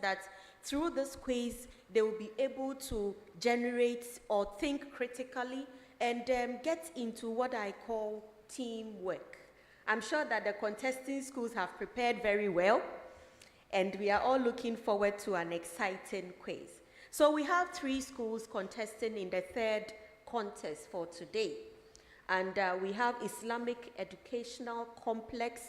that through this quiz, they will be able to generate or think critically and get into what I call teamwork. I'm sure that the contesting schools have prepared very well, and we are all looking forward to an exciting quiz. So we have 3 schools contesting in the 3rd contest for today. And we have Islamic Educational Complex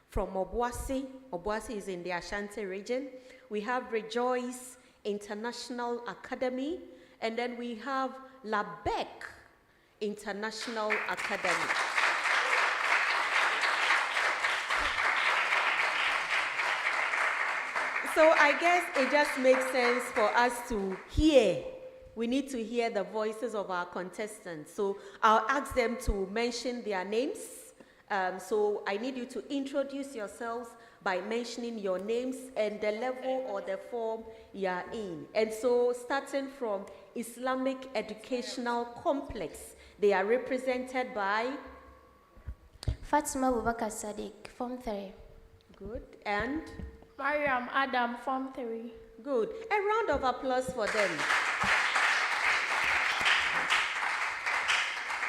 from OBUASI. OBUASI is in the Ashanti region. We have Rejoice International Academy, and then we have LARBEC International Academy. So I guess it just makes sense for us to hear. We need to hear the voices of our contestants. So I'll ask them to mention their names. So I need you to introduce yourselves by mentioning your names and the level or the form you are in. And so starting from Islamic Educational Complex, they are represented by Fatima Bubakar Sadiq, Form 3. Good. And Mariam Adam, Form 3. good. A round of applause for them.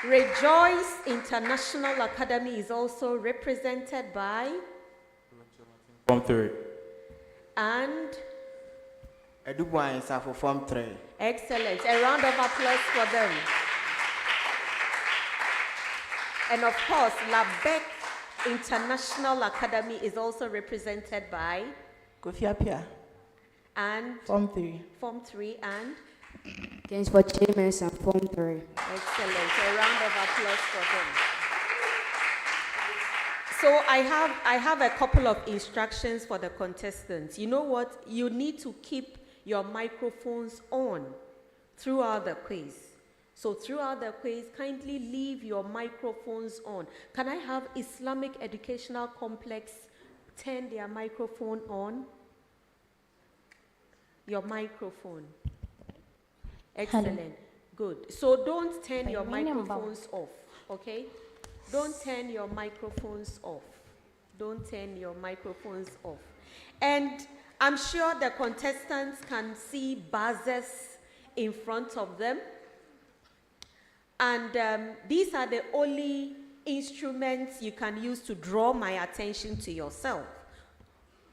Rejoice International Academy is also represented by Form 3. and Edubwan for Form 3. excellent. A round of applause for them. And of course, LARBEC International Academy is also represented by Kofi Apia, and Form 3. Form 3 and Games for James and Form 3. excellent. A round of applause for them. So I have a couple of instructions for the contestants. You know what? You need to keep your microphones on throughout the quiz. So throughout the quiz, kindly leave your microphones on. Can I have Islamic Educational Complex turn their microphone on? Your microphone. Excellent. Hello. Good. So don't turn your microphones off, okay? Don't turn your microphones off. Don't turn your microphones off. And I'm sure the contestants can see buzzers in front of them. And these are the only instruments you can use to draw my attention to yourself.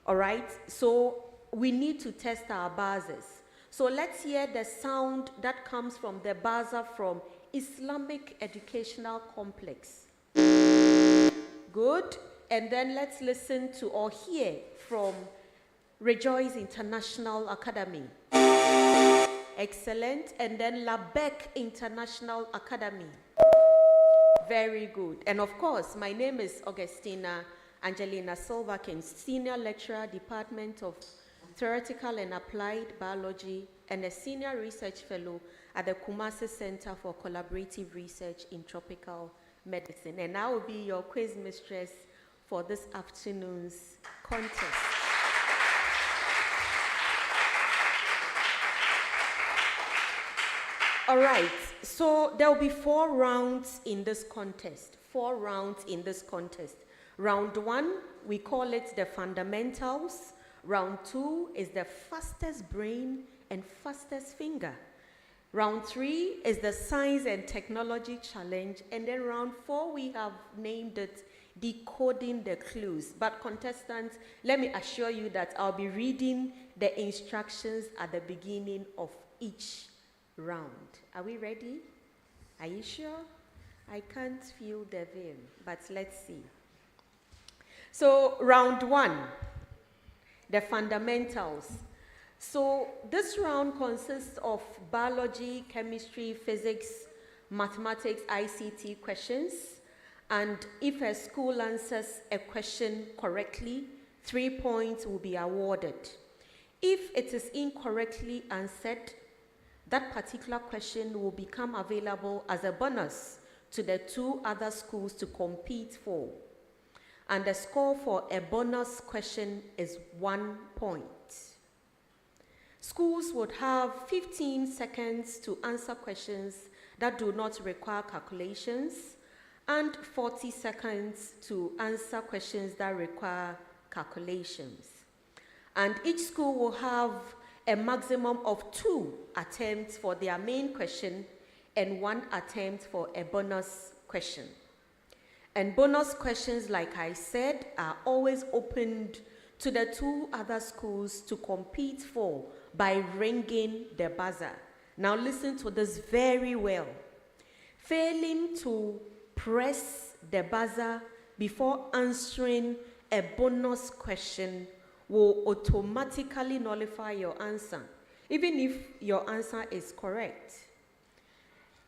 All right? So we need to test our buzzers. So let's hear the sound that comes from the buzzer from Islamic Educational Complex. Good. And then let's listen to or hear from Rejoice International Academy. Excellent. And then LARBEC International Academy. Very good. And of course, my name is Augustina Angelina Silvakin, Senior Lecturer, Department of Theoretical and Applied Biology, and a Senior Research Fellow at the Kumasi Center for Collaborative Research in Tropical Medicine. And I will be your quiz mistress for this afternoon's contest. All right, so there will be 4 rounds in this contest. 4 rounds in this contest. Round 1, we call it the fundamentals. Round 2 is the fastest brain and fastest finger. Round 3 is the science and technology challenge. And then round 4, we have named it decoding the clues. But contestants, let me assure you that I'll be reading the instructions at the beginning of each round. Are we ready? Are you sure? I can't feel the veil, but let's see. So round 1, the fundamentals. So this round consists of biology, chemistry, physics, mathematics, ICT questions. And if a school answers a question correctly, 3 points will be awarded. If it is incorrectly answered, that particular question will become available as a bonus to the 2 other schools to compete for. And the score for a bonus question is 1 point. Schools would have 15 seconds to answer questions that do not require calculations and 40 seconds to answer questions that require calculations. And each school will have a maximum of 2 attempts for their main question and 1 attempt for a bonus question. And bonus questions, like I said, are always opened to the 2 other schools to compete for by ringing the buzzer. Now listen to this very well. Failing to press the buzzer before answering a bonus question will automatically nullify your answer, even if your answer is correct.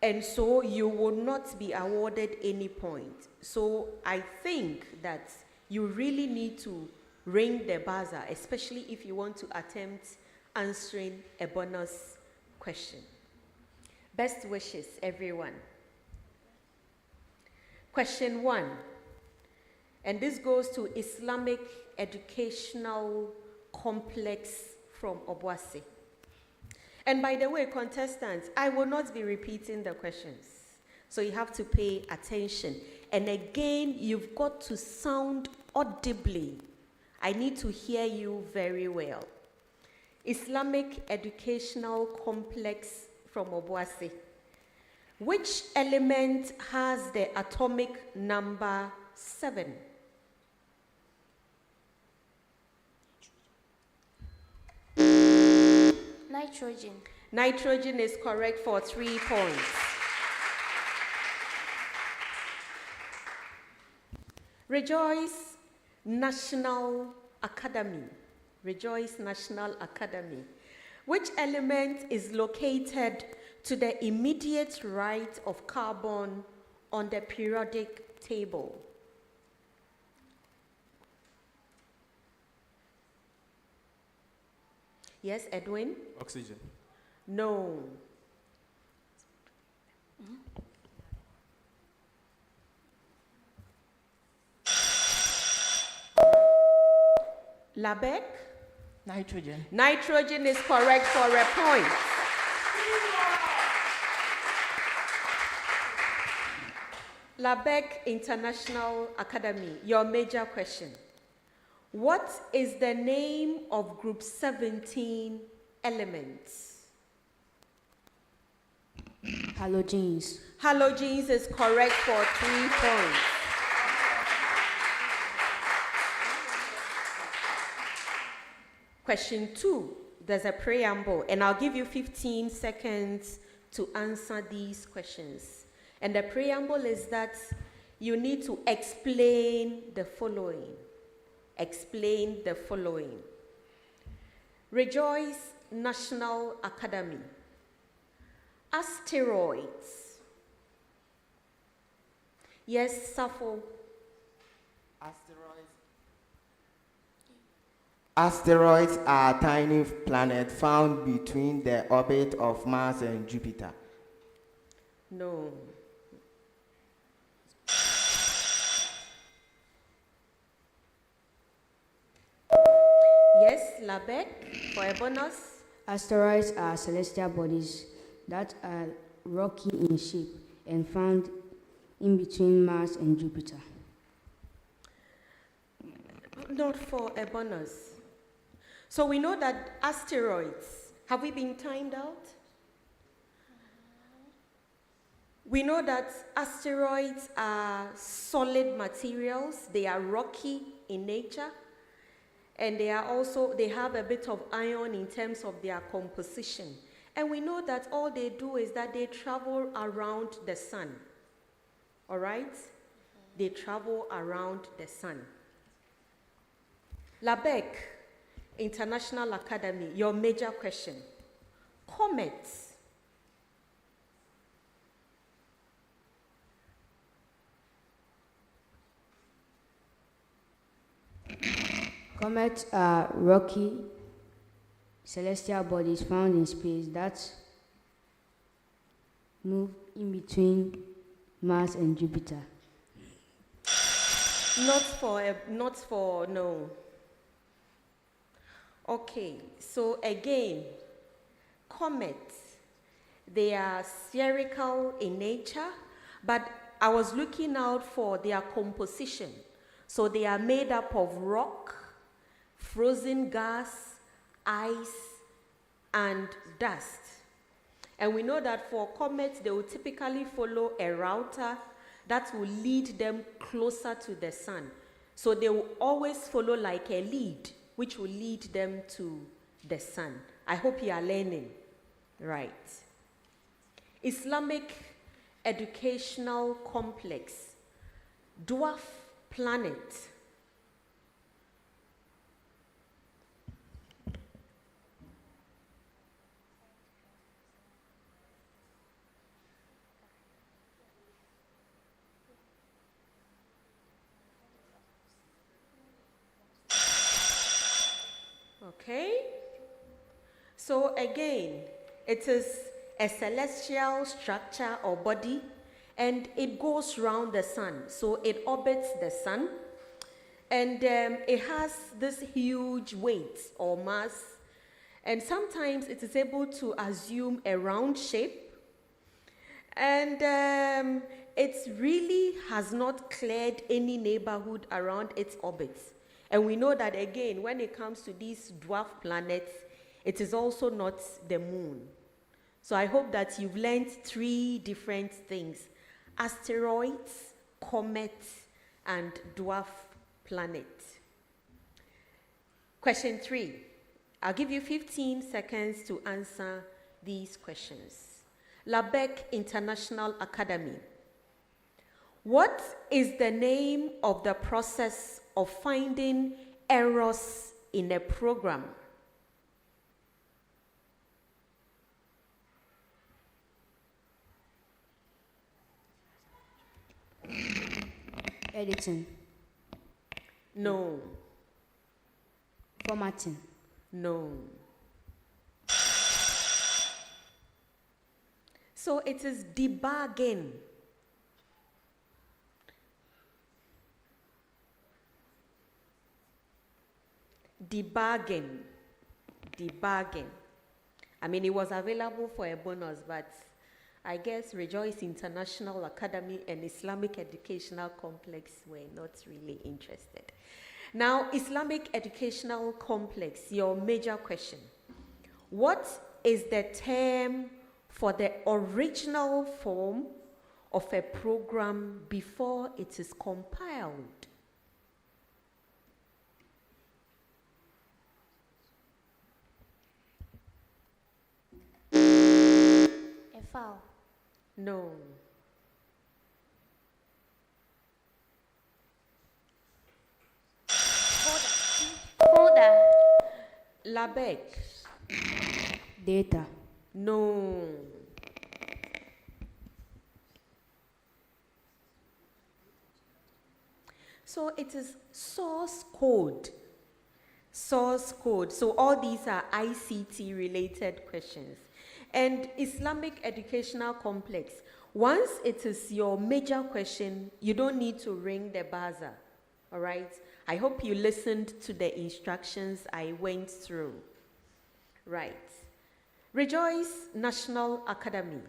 And so you will not be awarded any point. So I think that you really need to ring the buzzer, especially if you want to attempt answering a bonus question. Best wishes, everyone. Question 1, and this goes to Islamic Educational Complex from OBUASI. And by the way, contestants, I will not be repeating the questions, so you have to pay attention. And again, you've got to sound audibly. I need to hear you very well. Islamic Educational Complex from OBUASI. Which element has the atomic number 7? Nitrogen. Nitrogen is correct for 3 points. Rejoice National Academy. Rejoice National Academy. Which element is located to the immediate right of carbon on the periodic table? Yes, Edwin? Oxygen. No. LARBEC? Nitrogen. Nitrogen is correct for a point. LARBEC International Academy, your major question. What is the name of group 17 elements? Halogens. Halogens is correct for 3 points. Question 2, there's a preamble, and I'll give you 15 seconds to answer these questions. And the preamble is that you need to explain the following. Explain the following. Rejoice National Academy. Asteroids. Yes, Safo. Asteroids are tiny planets found between the orbit of Mars and Jupiter. No. Yes, LARBEC for a bonus. Asteroids are celestial bodies that are rocky in shape and found in between Mars and Jupiter. Not for a bonus. So we know that asteroids, have we been timed out? We know that asteroids are solid materials. They are rocky in nature. And they have a bit of iron in terms of their composition. And we know that all they do is that they travel around the sun. All right? They travel around the sun. LARBEC International Academy, your major question. Comets. Comets are rocky celestial bodies found in space that move in between Mars and Jupiter. No. Okay, so again, comets, they are spherical in nature, but I was looking out for their composition. So they are made up of rock frozen gas, ice, and dust. And we know that for comets, they will typically follow a router that will lead them closer to the sun. So they will always follow like a lead, which will lead them to the sun. I hope you are learning. Right. Islamic Educational Complex, dwarf planet. Okay. So again, it is a celestial structure or body, and it goes round the sun. So it orbits the sun, and it has this huge weight or mass, and sometimes it is able to assume a round shape, and it really has not cleared any neighborhood around its orbit. And we know that again, when it comes to these dwarf planets, it is also not the moon. So I hope that you've learned 3 different things: asteroids, comets, and dwarf planet. Question 3. I'll give you 15 seconds to answer these questions. LARBEC International Academy. What is the name of the process of finding errors in a program? Editing. No. Formatting. No. So it is debugging. Debugging. I mean, it was available for a bonus, but I guess Rejoice International Academy and Islamic Educational Complex were not really interested. Now, Islamic Educational Complex, your major question. What is the term for the original form of a program before it is compiled? A file. No. Folder. LARBEC. Data. No. So it is source code. Source code. So all these are ICT related questions. And Islamic Educational Complex, once it is your major question, you don't need to ring the buzzer. All right? I hope you listened to the instructions I went through. Right. Rejoice National Academy.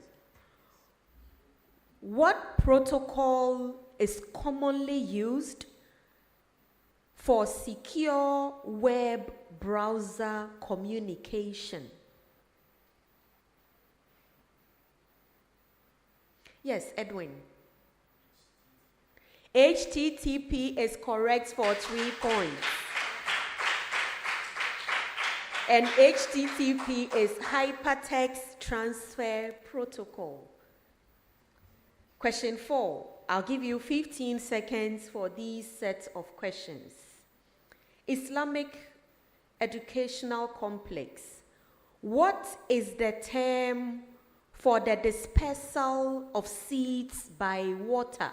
What protocol is commonly used for secure web browser communication? Yes, Edwin. HTTP is correct for 3 points. And HTTP is Hypertext Transfer Protocol. Question 4. I'll give you 15 seconds for these sets of questions. Islamic Educational Complex. What is the term for the dispersal of seeds by water?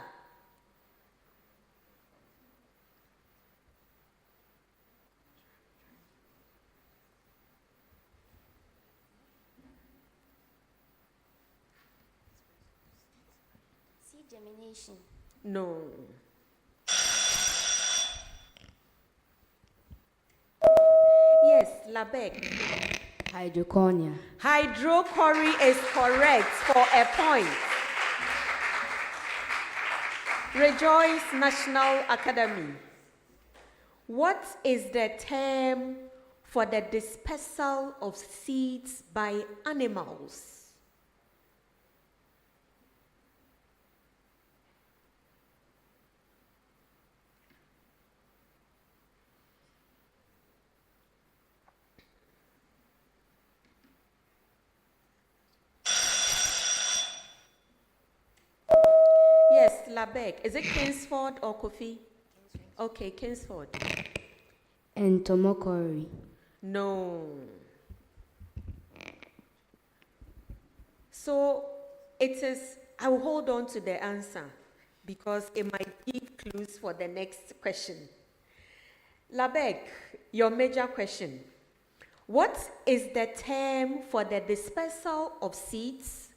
Seed germination. No. Yes, LARBEC. Hydroconia. Hydrocory is correct for a point. Rejoice National Academy. What is the term for the dispersal of seeds by animals? Yes, LARBEC. Is it Kingsford or Kofi? Okay, Kingsford. Entomocori. No. So it is, I will hold on to the answer because it might give clues for the next question. LARBEC, your major question. What is the term for the dispersal of seeds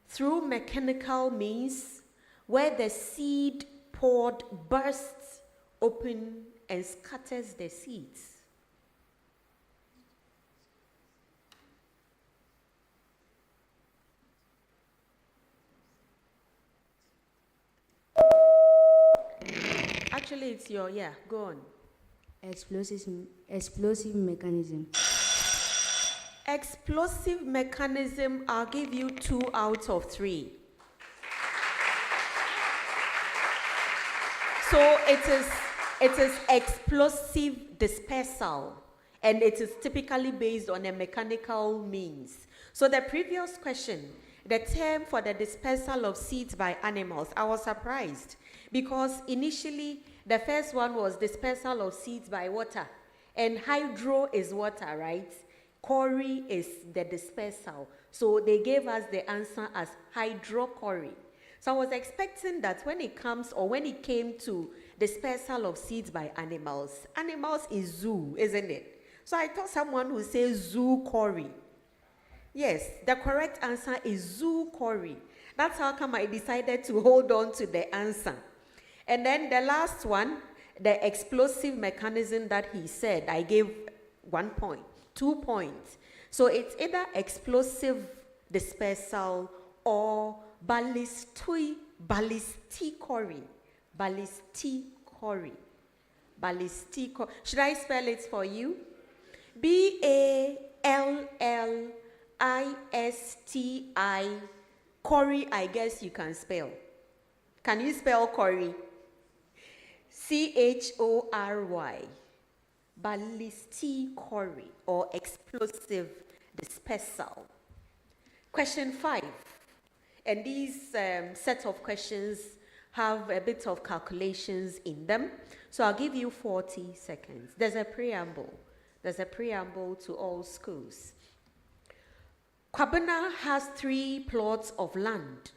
through mechanical means where the seed pod bursts open and scatters the seeds? Actually, it's your, yeah, go on. Explosive mechanism. Explosive mechanism, I'll give you 2 out of 3. So it is explosive dispersal, and it is typically based on a mechanical means. So the previous question, the term for the dispersal of seeds by animals, I was surprised because initially the first one was dispersal of seeds by water, and hydro is water, right? Cori is the dispersal. So they gave us the answer as hydrocori. So I was expecting that when it comes, or when it came to dispersal of seeds by animals, animals is zoo, isn't it? So I thought someone would say zoo cori. Yes, the correct answer is zoo cori. That's how come I decided to hold on to the answer. And then the last one, the explosive mechanism that he said, I gave 1 point, 2 points. So it's either explosive dispersal or ballisticori. Should I spell it for you? BALLISTI. Cory, I guess you can spell. Can you spell Cory? CHORY. Ballisticori, or explosive dispersal. Question 5. And these set of questions have a bit of calculations in them. So I'll give you 40 seconds. There's a preamble. There's a preamble to all schools. Kwabena has 3 plots of land.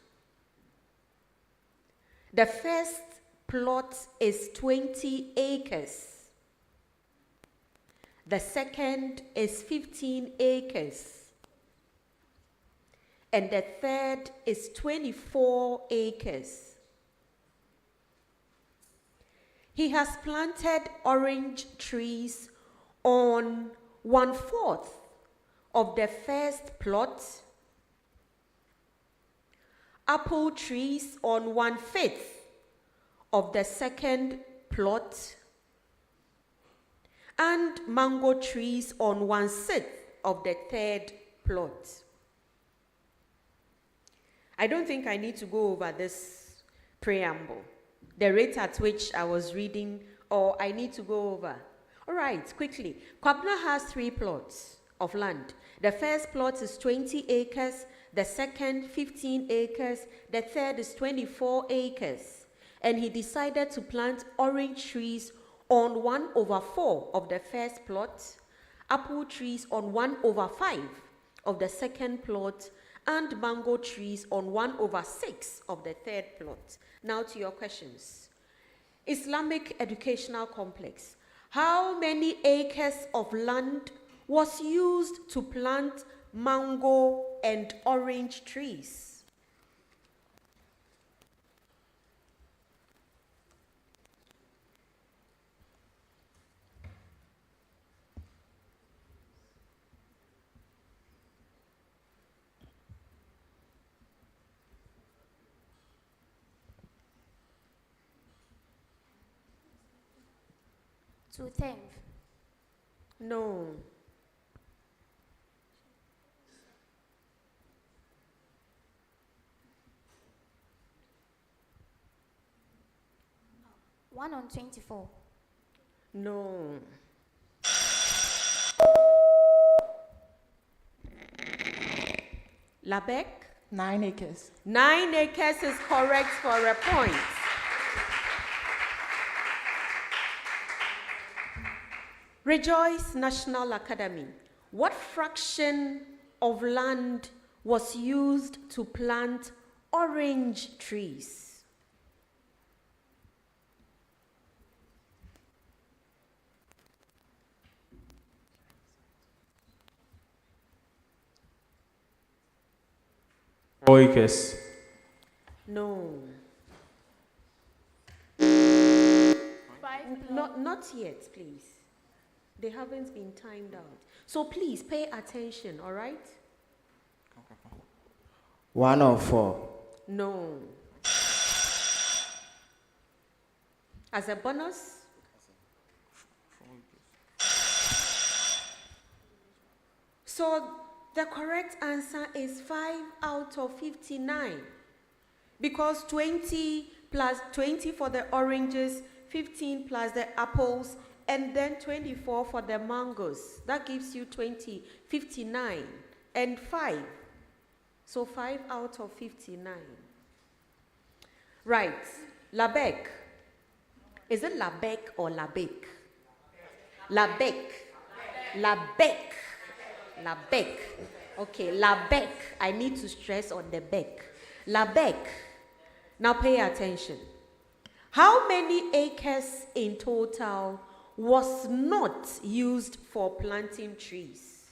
The first plot is 20 acres. The second is 15 acres. And the third is 24 acres. He has planted orange trees on 1/4 of the first plot, apple trees on 1/5 of the second plot, and mango trees on 1/6 of the third plot. I don't think I need to go over this preamble, the rate at which I was reading, or I need to go over. All right, quickly. Kwabena has 3 plots of land. The first plot is 20 acres, the second 15 acres, the third is 24 acres. And he decided to plant orange trees on 1/4 of the first plot, apple trees on 1/5 of the second plot, and mango trees on 1/6 of the third plot. Now to your questions. Islamic Educational Complex. How many acres of land was used to plant mango and orange trees? 2/10. No. One on 24. No. LARBEC? 9 acres. 9 acres is correct for a point. Rejoice National Academy. What fraction of land was used to plant orange trees? Four acres. No. 5 Not yet, please. They haven't been timed out. So please pay attention, all right? 104. No. As a bonus, so the correct answer is 5 out of 59. Because 20 plus 20 for the oranges, 15 plus the apples, and then 24 for the mangoes. That gives you 20, 59, and 5. So 5 out of 59. Right. LARBEC. Is it LARBEC or LARBEC? LARBEC. LARBEC. LARBEC. Okay, LARBEC. I need to stress on the beck. LARBEC. Now pay attention. How many acres in total was not used for planting trees?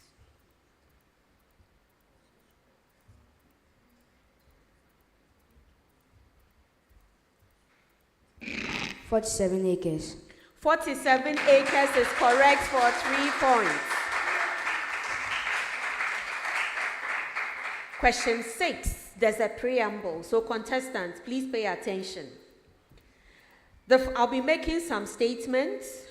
47 acres. 47 acres is correct for 3 points. Question 6, there's a preamble. So contestants, please pay attention. I'll be making some statements,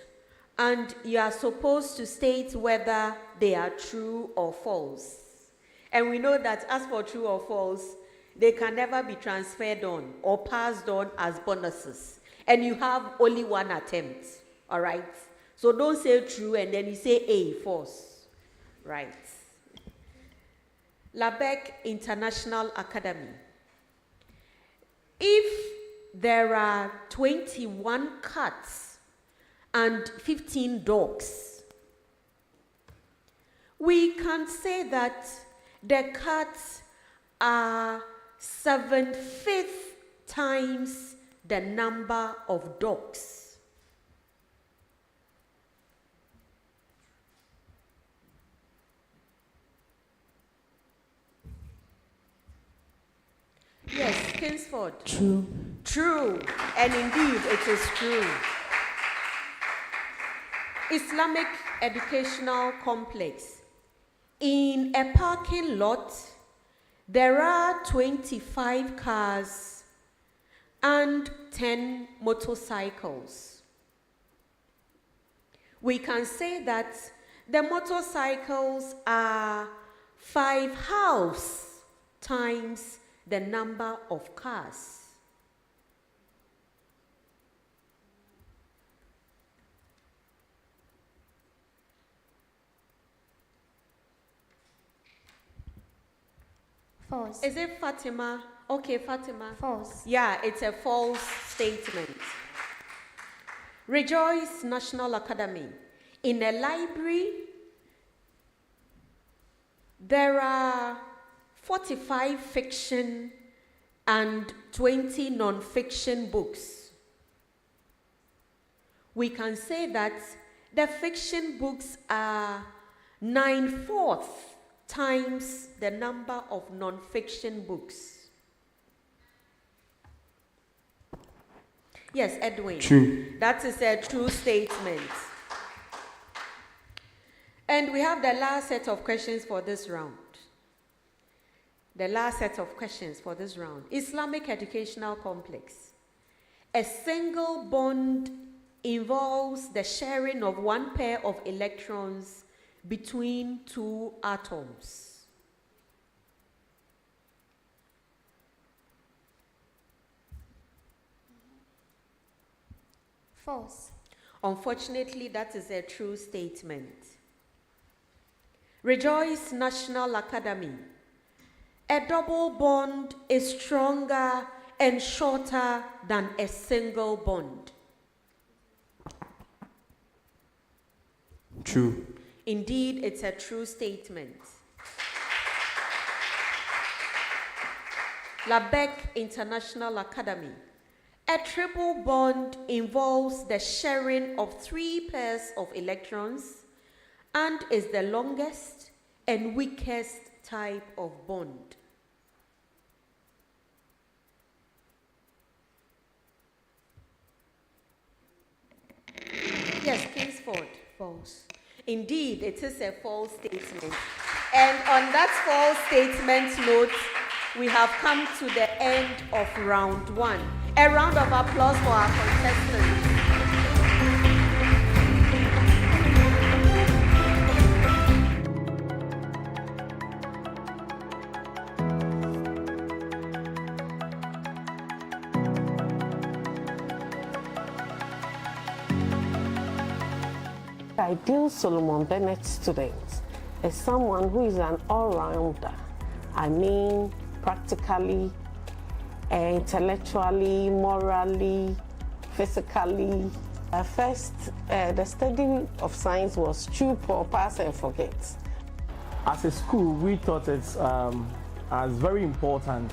and you are supposed to state whether they are true or false. And we know that as for true or false, they can never be transferred on or passed on as bonuses. And you have only one attempt, all right? So don't say true and then you say A, false, right? LARBEC International Academy. If there are 21 cats and 15 dogs, we can say that the cats are 7/5 times the number of dogs. Yes, Kingsford. True. True, and indeed it is true. Islamic Educational Complex. In a parking lot, there are 25 cars and 10 motorcycles. We can say that the motorcycles are 5 times the number of cars. False. Is it Fatima? Okay, Fatima. False. Yeah, it's a false statement. Rejoice National Academy. In a library, there are 45 fiction and 20 non-fiction books. We can say that the fiction books are 9/4 times the number of non-fiction books. Yes, Edwin. True. That is a true statement. And we have the last set of questions for this round. The last set of questions for this round. Islamic Educational Complex. A single bond involves the sharing of one pair of electrons between two atoms. False. Unfortunately, that is a true statement. Rejoice National Academy. A double bond is stronger and shorter than a single bond. True. Indeed, it's a true statement. LARBEC International Academy. A triple bond involves the sharing of 3 pairs of electrons and is the longest and weakest type of bond. Yes, Kingsford. False. Indeed, it is a false statement. And on that false statement note, we have come to the end of round 1. A round of applause for our contestants. The ideal Solomon Bennett student is someone who is an all-rounder. I mean, practically, intellectually, morally, physically. First, the study of science was chew, pour, pass, and forget. As a school, we thought it's as very important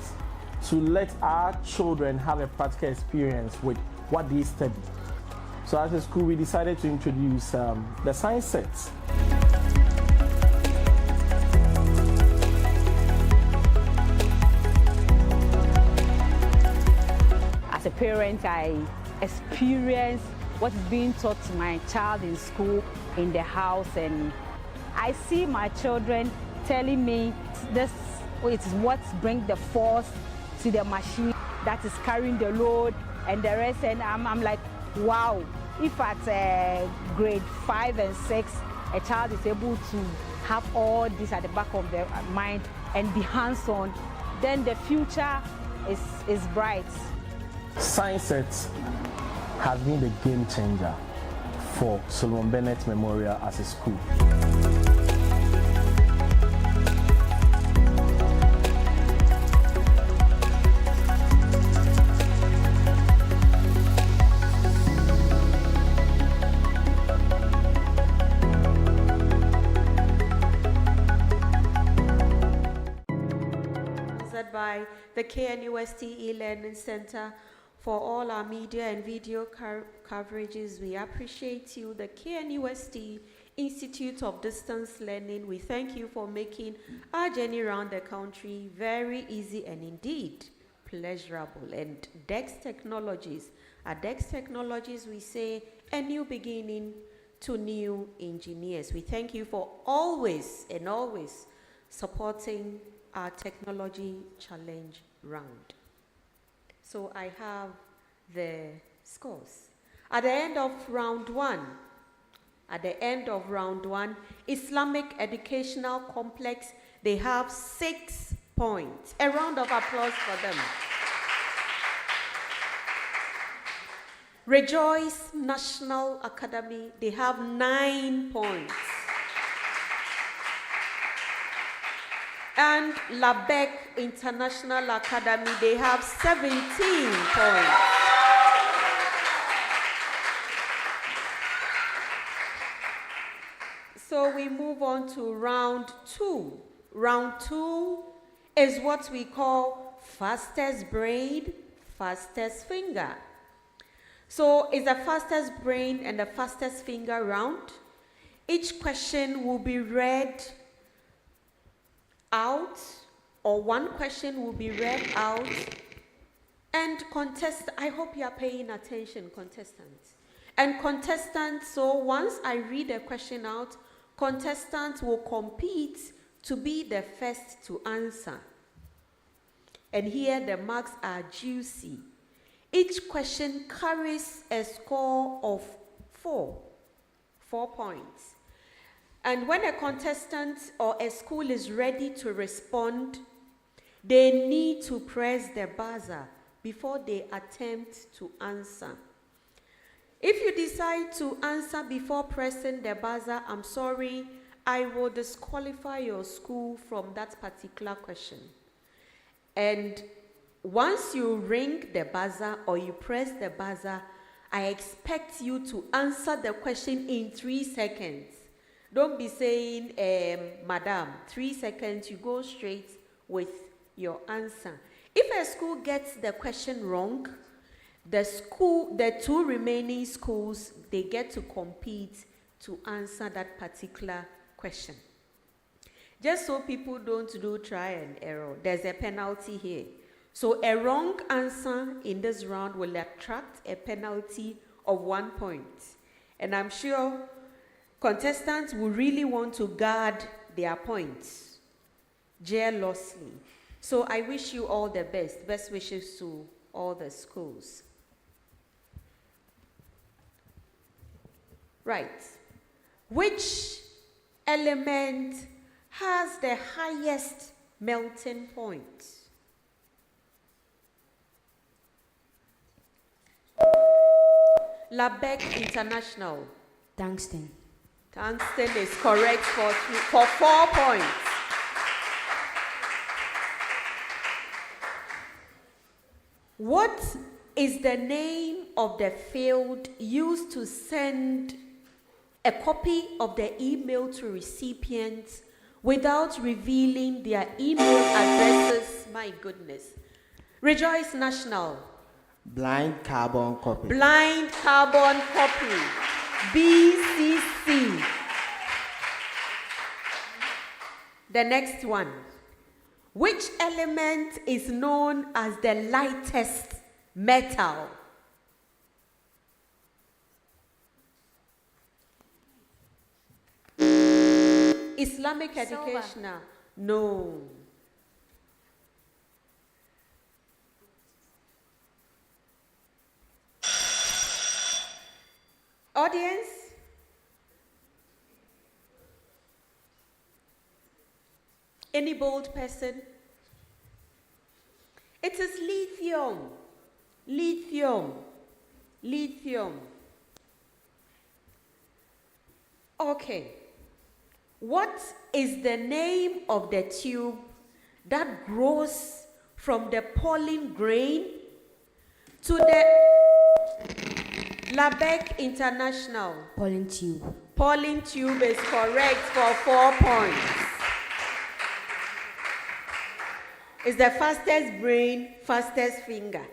to let our children have a practical experience with what they study. So as a school, we decided to introduce the science sets. As a parent, I experience what is being taught to my child in school, in the house, and I see my children telling me this is what brings the force to the machine that is carrying the load and the rest, and I'm like, wow, if at grade 5 and 6, a child is able to have all this at the back of their mind and be hands-on, then the future is bright. Science sets has been the game changer for Solomon Bennett Memorial as a school. By the KNUST e-Learning Center for all our media and video coverages. We appreciate you. The KNUST Institute of Distance Learning, we thank you for making our journey around the country very easy and indeed pleasurable. And DEX Technologies, at DEX Technologies we say a new beginning to new engineers. We thank you for always and always supporting our technology challenge round. So I have the scores. At the end of round 1, Islamic Educational Complex, they have 6 points. A round of applause for them. Rejoice National Academy, they have 9 points. And LARBEC International Academy, they have 17 points. So we move on to round 2. Round 2 is what we call fastest brain, fastest finger. So it's the fastest brain and the fastest finger round. Each question will be read out, or one question will be read out, and I hope you are paying attention, contestants. And contestants, so once I read a question out, contestants will compete to be the first to answer. And here the marks are juicy. Each question carries a score of 4. 4 points. And when a contestant or a school is ready to respond, they need to press the buzzer before they attempt to answer. If you decide to answer before pressing the buzzer, I'm sorry, I will disqualify your school from that particular question. And once you ring the buzzer or you press the buzzer, I expect you to answer the question in 3 seconds. Don't be saying, Madam, 3 seconds, you go straight with your answer. If a school gets the question wrong, the 2 remaining schools, they get to compete to answer that particular question. Just so people don't do try and error, there's a penalty here. So a wrong answer in this round will attract a penalty of 1 point. And I'm sure contestants will really want to guard their points jealously. So I wish you all the best. Best wishes to all the schools. Right. Which element has the highest melting point? LARBEC International. Tungsten. Tungsten is correct for 4 points. What is the name of the field used to send a copy of the email to recipients without revealing their email addresses? My goodness. Rejoice National. Blind carbon copy. Blind carbon copy. BCC. The next one. Which element is known as the lightest metal? Islamic educational? No. Audience? Any bold person? It is lithium. Lithium. Lithium. Okay. What is the name of the tube that grows from the pollen grain to the LARBEC International? Pollen tube. Pollen tube is correct for 4 points. It's the fastest brain, fastest finger.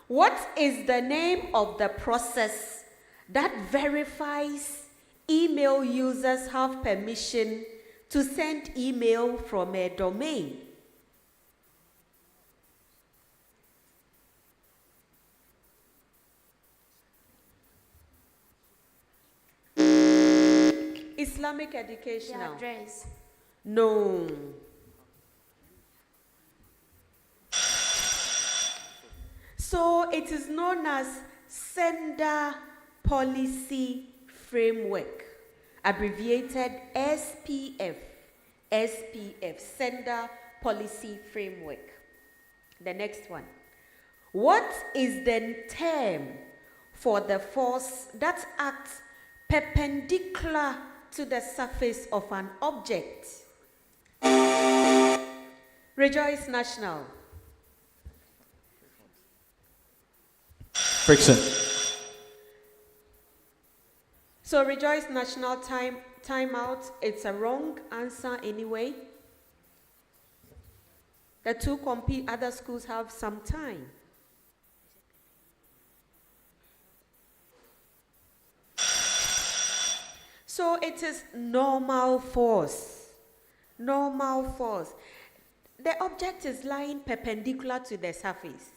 What is the name of the process that verifies email users have permission to send email from a domain? Islamic educational? The address. No. So it is known as Sender Policy Framework, abbreviated SPF. SPF, Sender Policy Framework. The next one. What is the term for the force that acts perpendicular to the surface of an object? Rejoice National. Friction. So Rejoice National time out. It's a wrong answer anyway. The 2 other schools have some time. So it is normal force. Normal force. The object is lying perpendicular to the surface.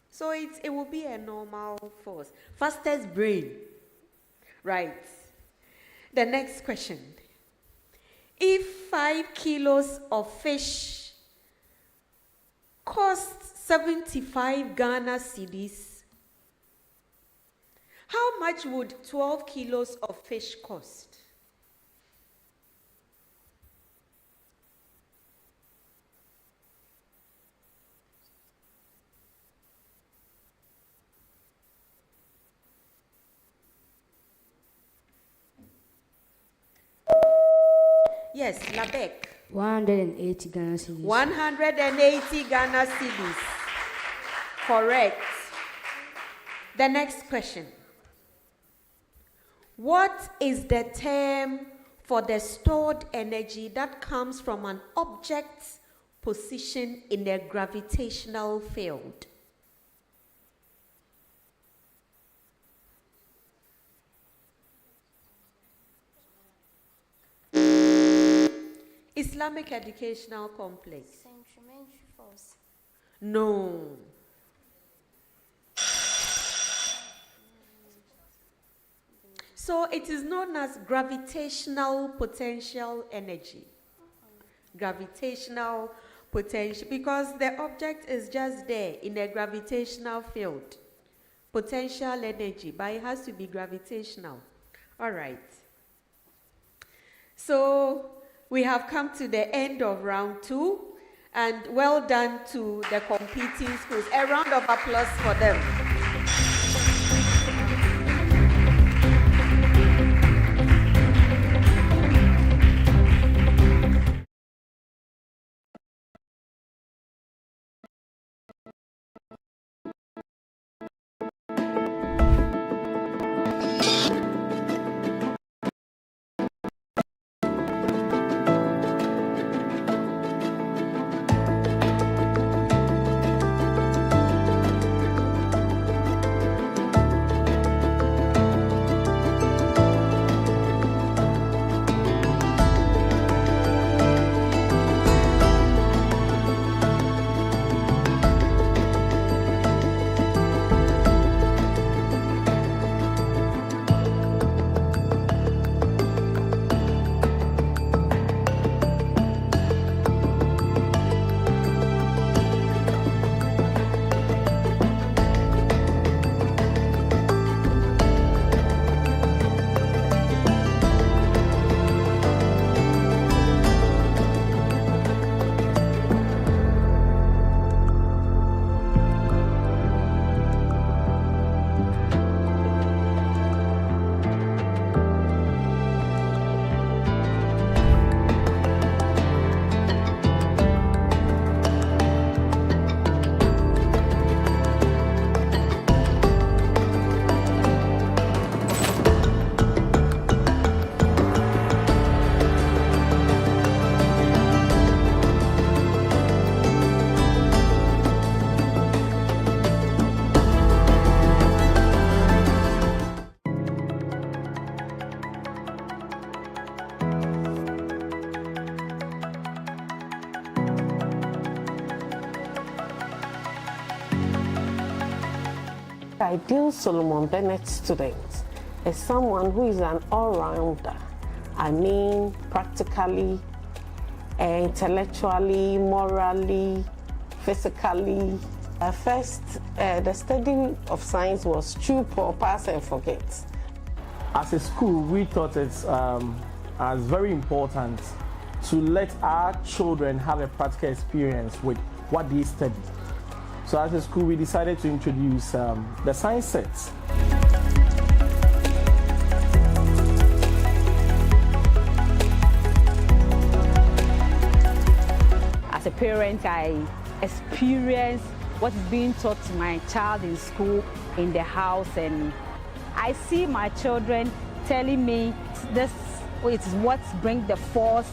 So it will be a normal force. Fastest brain. Right. The next question. If 5 kilos of fish cost 75 Ghana cedis, How much would 12 kilos of fish cost? Yes, LARBEC. 180 Ghana cedis. 180 Ghana cedis. Correct. The next question. What is the term for the stored energy that comes from an object's position in a gravitational field? Islamic Educational Complex. Centrimetry force. No. So it is known as gravitational potential energy. Gravitational potential, because the object is just there in a gravitational field. Potential energy, but it has to be gravitational. All right. So we have come to the end of round 2, and well done to the competing schools. A round of applause for them. Ideal Solomon Bennett student is someone who is an all-rounder. I mean, practically, intellectually, morally, physically. First, the study of science was chew, pour, pass, and forget. As a school, we thought it's as very important to let our children have a practical experience with what they study. So as a school, we decided to introduce the science sets. As a parent, I experience what is being taught to my child in school, in the house, and I see my children telling me this is what brings the force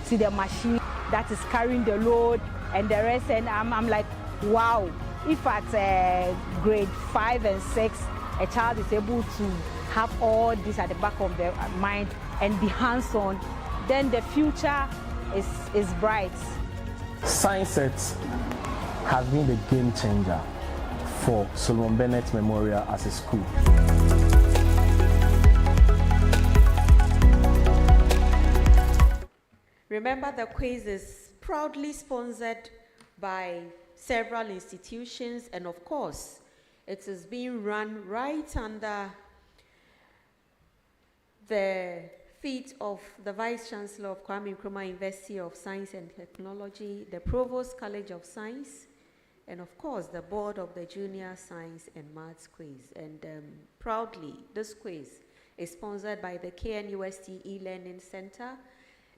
to the machine that is carrying the load and the rest, and I'm like, wow, if at grade 5 and 6, a child is able to have all this at the back of their mind and be hands-on, then the future is bright. Science sets has been the game changer for Solomon Bennett Memorial as a school. Remember, the quiz is proudly sponsored by several institutions, and of course, it is being run right under the feet of the Vice Chancellor of Kwame Nkrumah University of Science and Technology, the Provost College of Science, and of course, the board of the Junior Science and Maths Quiz. And proudly, this quiz is sponsored by the KNUST E-Learning Center,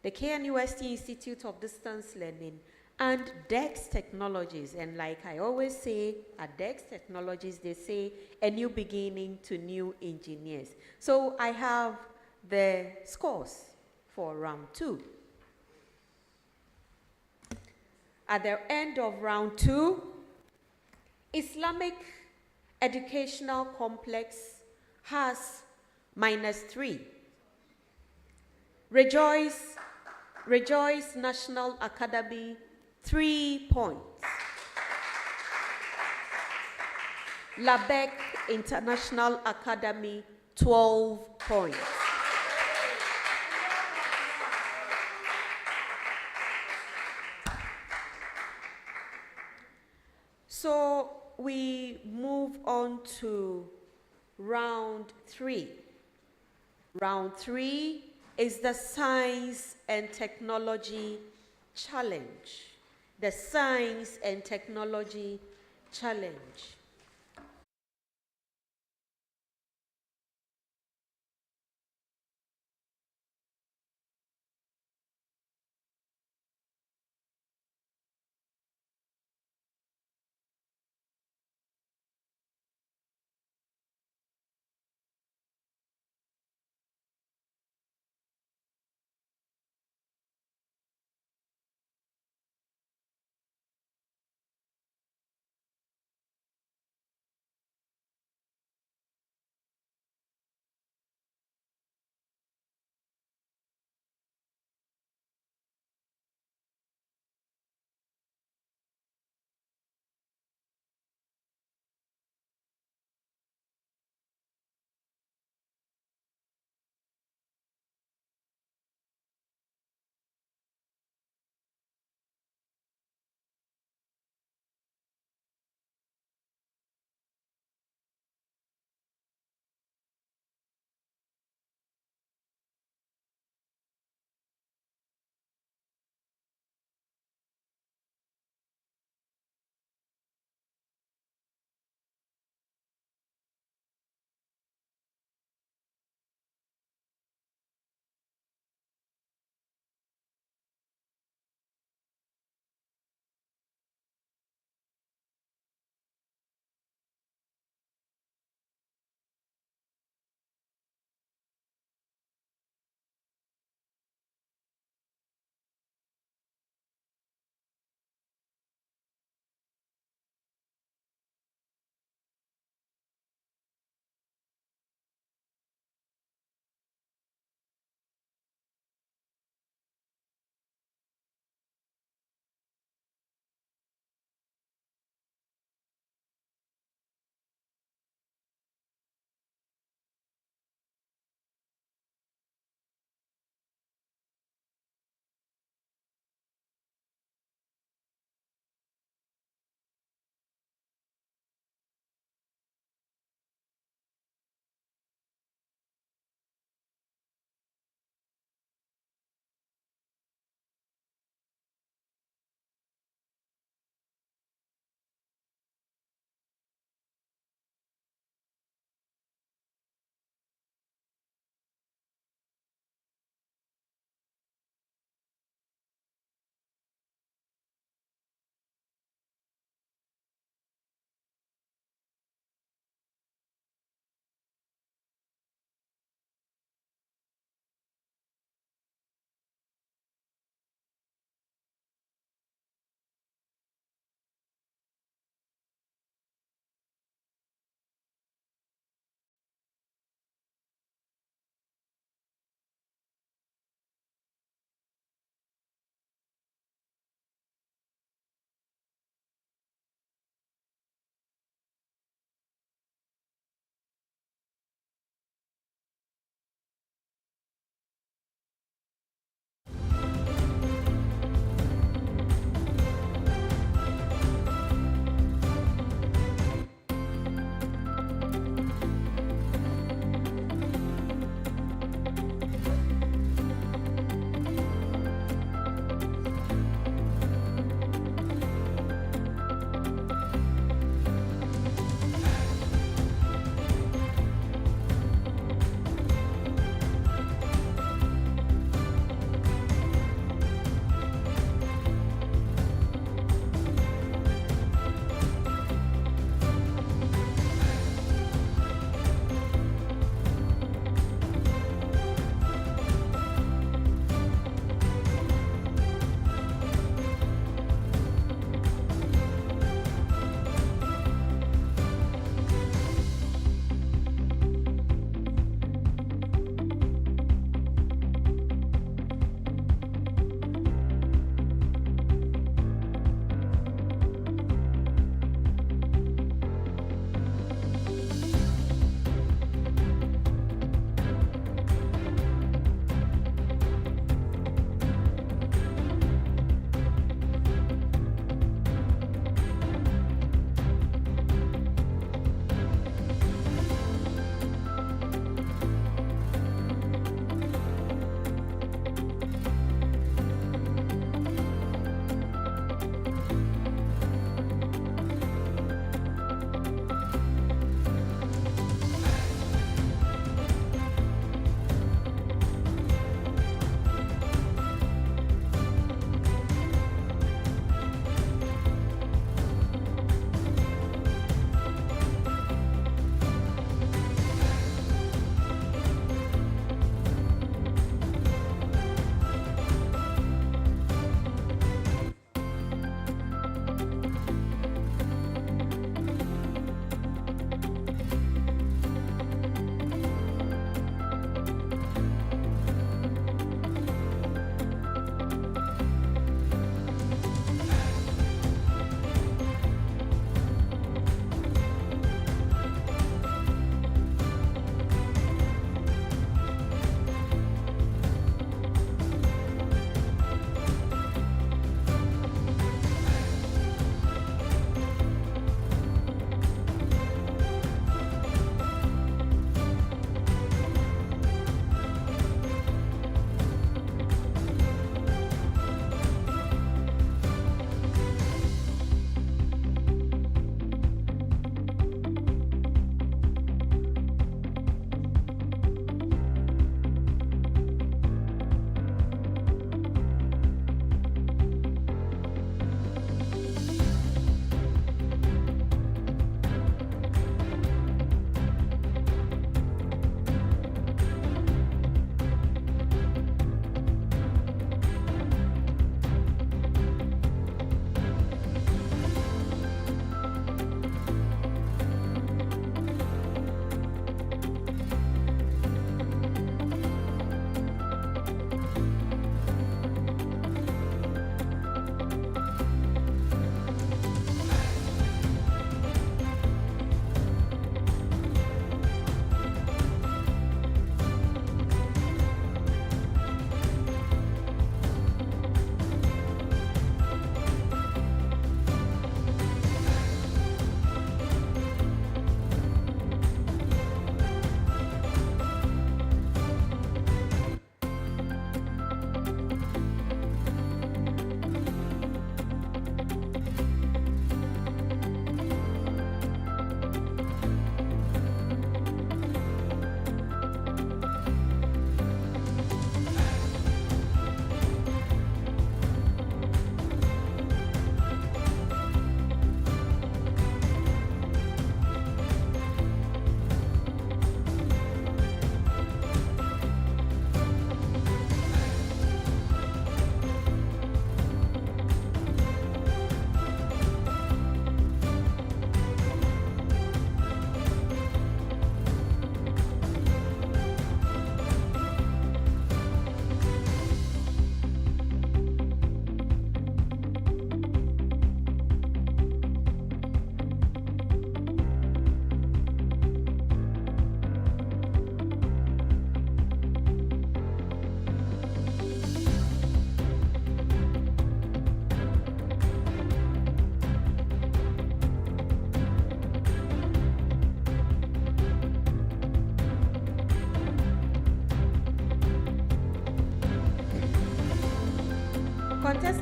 the KNUST Institute of Distance Learning, and DEX Technologies. And like I always say, at DEX Technologies, they say a new beginning to new engineers. So I have the scores for round 2. At the end of round 2, Islamic Educational Complex has -3. Rejoice National Academy, 3 points. LARBEC International Academy, 12 points. So we move on to round 3. Round 3 is the Science and Technology Challenge. The Science and Technology Challenge.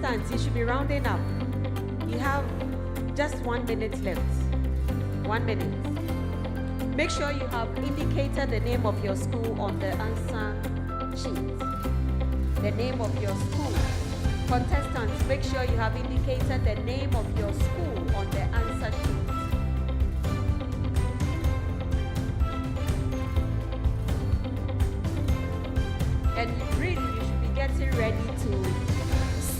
Contestants, you should be rounding up. You have just 1 minute left. 1 minute. Make sure you have indicated the name of your school on the answer sheet. The name of your school. Contestants, make sure you have indicated the name of your school on the answer sheet. And really, you should be getting ready to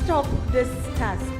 stop this task.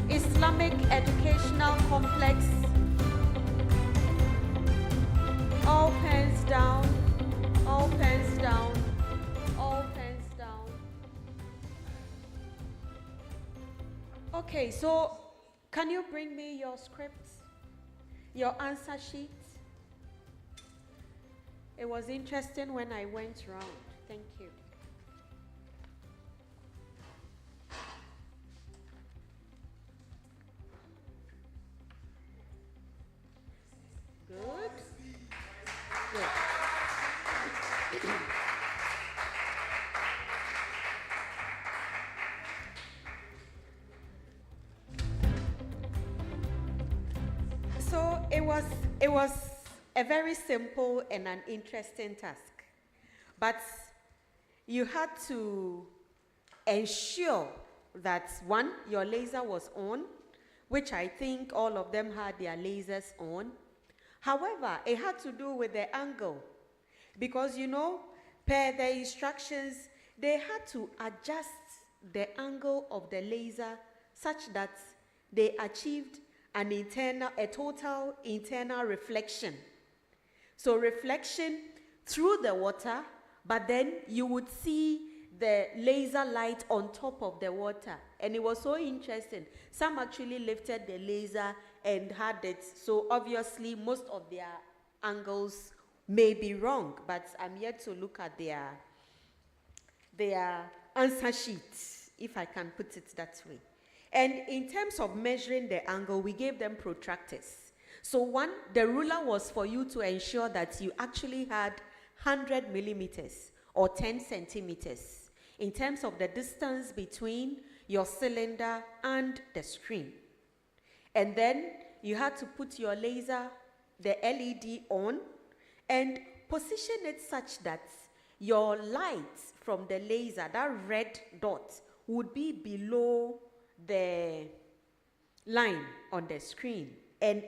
Islamic Educational Complex. All pens down, all pens down, all pens down. Okay, so can you bring me your script, your answer sheet? It was interesting when I went round. Thank you. Good. Good. So it was a very simple and an interesting task. But you had to ensure that, one, your laser was on, which I think all of them had their lasers on. However, it had to do with the angle, because, you know, per the instructions, they had to adjust the angle of the laser such that they achieved a total internal reflection. So reflection through the water, but then you would see the laser light on top of the water. And it was so interesting. Some actually lifted the laser and had it. So obviously most of their angles may be wrong, but I'm yet to look at their answer sheets, if I can put it that way. And in terms of measuring the angle, we gave them protractors. So one, the ruler was for you to ensure that you actually had 100 millimeters or 10 centimeters in terms of the distance between your cylinder and the screen. And then you had to put your laser, the LED, on and position it such that your light from the laser, that red dot, would be below the line on the screen. And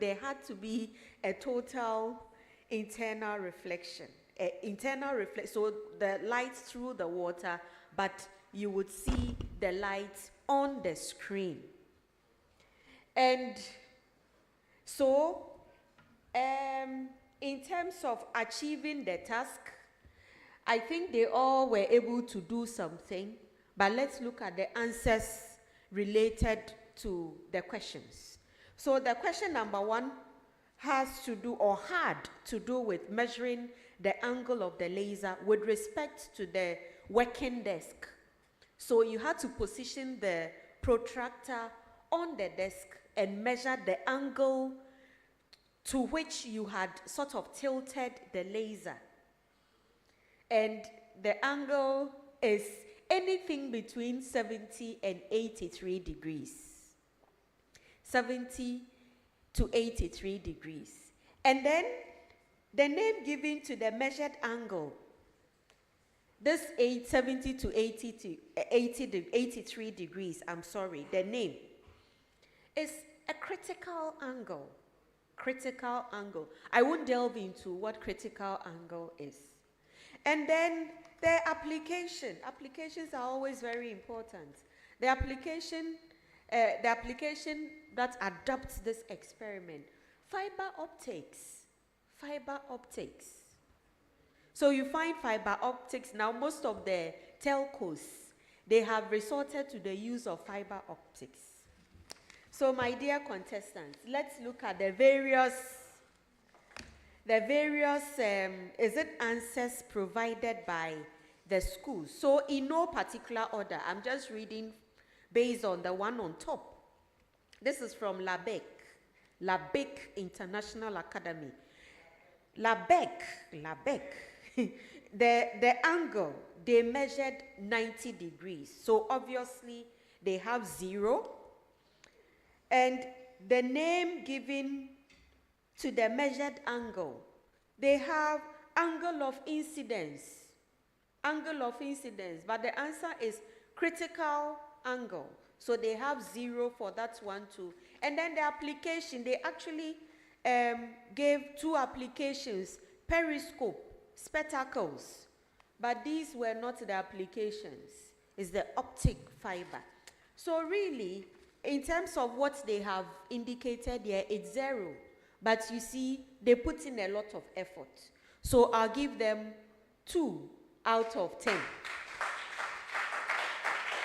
there had to be a total internal reflection. So the light through the water, but you would see the light on the screen. And so, in terms of achieving the task, I think they all were able to do something, but let's look at the answers related to the questions. So the question number 1 had to do with measuring the angle of the laser with respect to the working desk. So you had to position the protractor on the desk and measure the angle to which you had sort of tilted the laser. And the angle is anything between 70 and 83 degrees. 70 to 83 degrees. And then the name given to the measured angle, this 70 to 83 degrees, the name is a critical angle. Critical angle. I won't delve into what critical angle is. And then the application. Applications are always very important. The application that adopts this experiment, fiber optics. Fiber optics. So you find fiber optics now, most of the telcos, they have resorted to the use of fiber optics. So my dear contestants, let's look at the various answers provided by the schools. So in no particular order, I'm just reading based on the one on top. This is from LARBEC International Academy. LARBEC, the angle, they measured 90 degrees. So obviously they have 0. And the name given to the measured angle, they have angle of incidence. Angle of incidence, but the answer is critical angle. So they have 0 for that one too. And then the application, they actually gave 2 applications, periscope, spectacles. But these were not the applications. It's the optic fiber. So really, in terms of what they have indicated here, it's 0. But you see, they put in a lot of effort. So I'll give them 2 out of 10.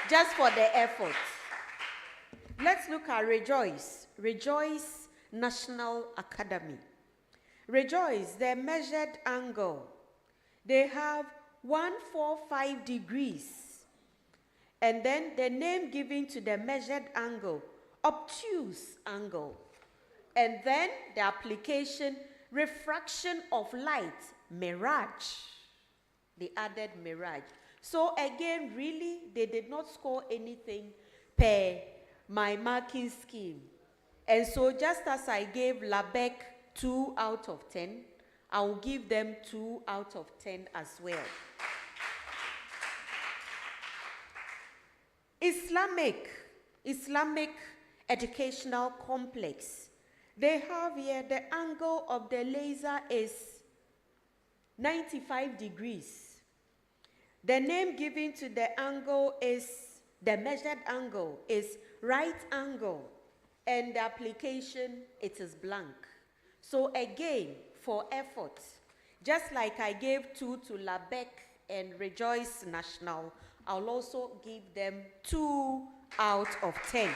Just for the effort. Let's look at Rejoice. Rejoice National Academy. Rejoice, their measured angle, they have 145 degrees. And then the name given to the measured angle, obtuse angle. And then the application, refraction of light, mirage. They added mirage. So again, really, they did not score anything per my marking scheme. And so just as I gave LARBEC 2 out of 10, I will give them 2 out of 10 as well. Islamic Educational Complex. They have here the angle of the laser is 95 degrees. The name given to the angle is, the measured angle is right angle, and the application, it is blank. So again, for effort, just like I gave 2 to LARBEC and Rejoice National, I'll also give them 2 out of 10.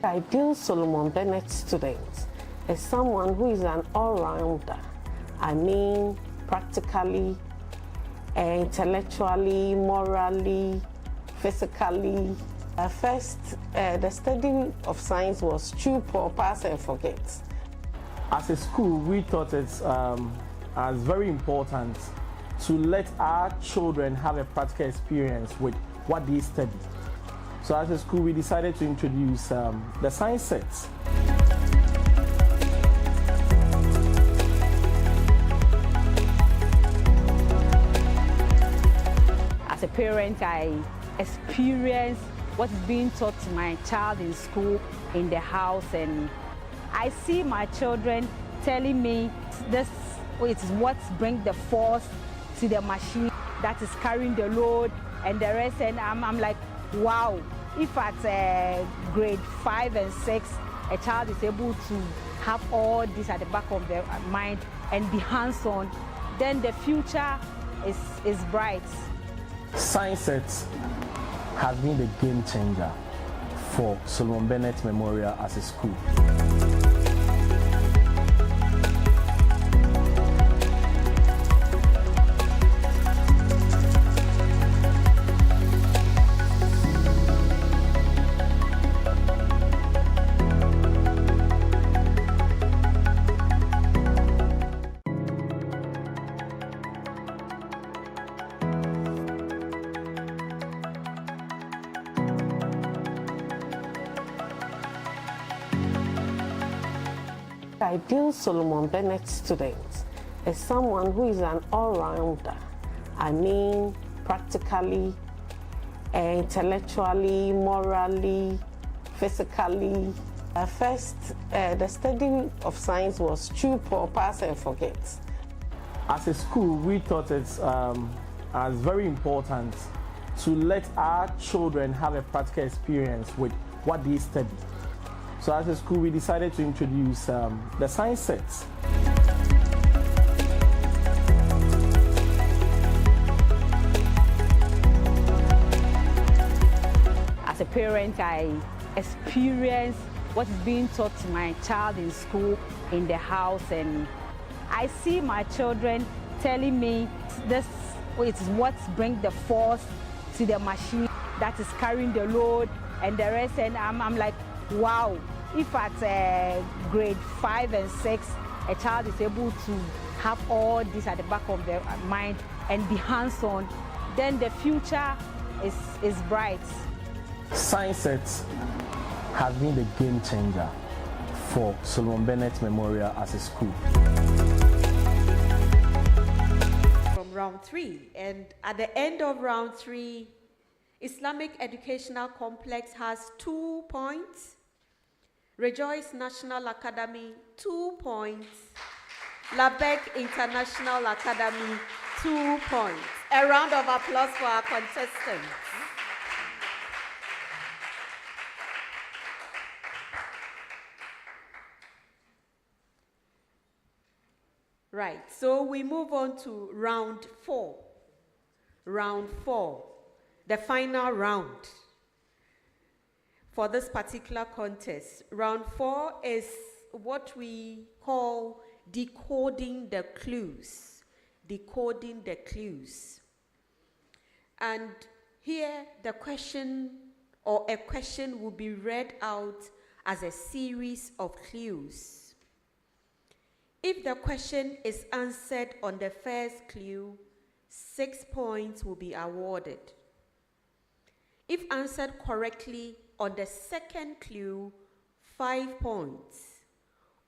Ideal Solomon Bennett student is someone who is an all-rounder. I mean, practically, intellectually, morally, physically. First, the study of science was chew, pour, pass, and forget. As a school, we thought it's as very important to let our children have a practical experience with what they study. So as a school, we decided to introduce the science sets. As a parent, I experience what is being taught to my child in school, in the house, and I see my children telling me this is what brings the force to the machine that is carrying the load and the rest, and I'm like, wow, if at grade 5 and 6 a child is able to have all this at the back of their mind and be hands-on, then the future is bright. Science sets has been the game changer for Solomon Bennett Memorial as a school. Ideal Solomon Bennett student is someone who is an all-rounder. I mean, practically, intellectually, morally, physically. First, the study of science was chew, pour, pass, and forget. As a school, we thought it's as very important to let our children have a practical experience with what they study. So as a school, we decided to introduce the science sets. As a parent, I experience what is being taught to my child in school, in the house, and I see my children telling me this is what brings the force to the machine that is carrying the load and the rest, and I'm like, wow, if at grade 5 and 6 a child is able to have all this at the back of their mind and be hands-on, then the future is bright. Science sets has been the game changer for Solomon Bennett Memorial as a school. From round 3, and at the end of round 3, Islamic Educational Complex has 2 points. Rejoice National Academy, 2 points. LARBEC International Academy, 2 points. A round of applause for our contestants. Right, so we move on to round 4. Round 4, the final round for this particular contest. Round 4 is what we call decoding the clues. Decoding the clues. And here the question or a question will be read out as a series of clues. If the question is answered on the first clue, 6 points will be awarded. If answered correctly on the second clue, 5 points.